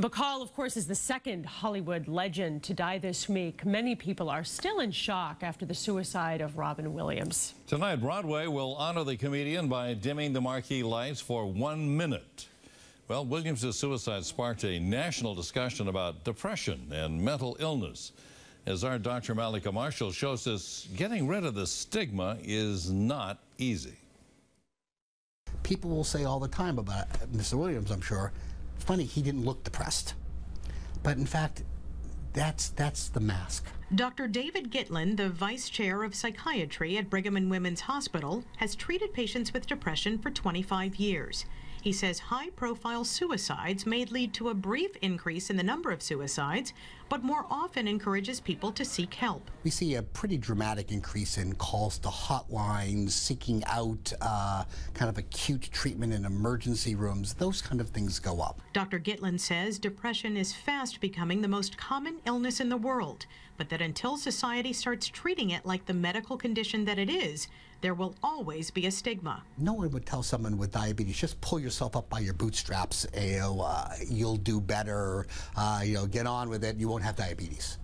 Bacall, of course, is the second Hollywood legend to die this week. Many people are still in shock after the suicide of Robin Williams. Tonight, Broadway will honor the comedian by dimming the marquee lights for 1 minute. Well, Williams' suicide sparked a national discussion about depression and mental illness. As our Dr. Mallika Marshall shows us, getting rid of the stigma is not easy. People will say all the time about Mr. Williams, I'm sure, funny, he didn't look depressed. But in fact, that's the mask. Dr. David Gitlin, the vice chair of psychiatry at Brigham and Women's Hospital, has treated patients with depression for 25 years. He says high-profile suicides may lead to a brief increase in the number of suicides, but more often encourages people to seek help. We see a pretty dramatic increase in calls to hotlines, seeking out kind of acute treatment in emergency rooms. Those kind of things go up. Dr. Gitlin says depression is fast becoming the most common illness in the world, but that until society starts treating it like the medical condition that it is, there will always be a stigma. No one would tell someone with diabetes, just pull yourself up by your bootstraps, you'll do better, get on with it, you won't have diabetes.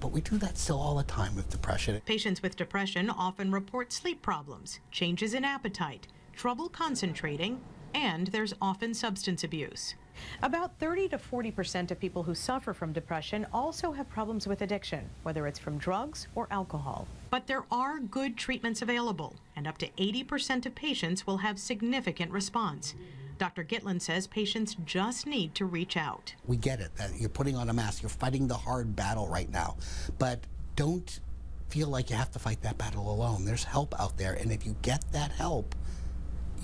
But we do that still all the time with depression. Patients with depression often report sleep problems, changes in appetite, trouble concentrating, and there's often substance abuse. About 30 to 40% of people who suffer from depression also have problems with addiction, whether it's from drugs or alcohol. But there are good treatments available, and up to 80% of patients will have significant response. Dr. Gitlin says patients just need to reach out. We get it, that you're putting on a mask, you're fighting the hard battle right now, but don't feel like you have to fight that battle alone. There's help out there, and if you get that help,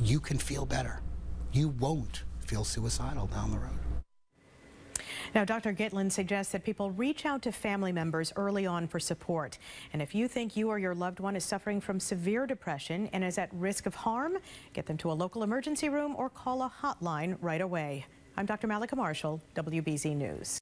you can feel better. You won't feel suicidal down the road. Now, Dr. Gitlin suggests that people reach out to family members early on for support. And if you think you or your loved one is suffering from severe depression and is at risk of harm, get them to a local emergency room or call a hotline right away. I'm Dr. Mallika Marshall, WBZ News.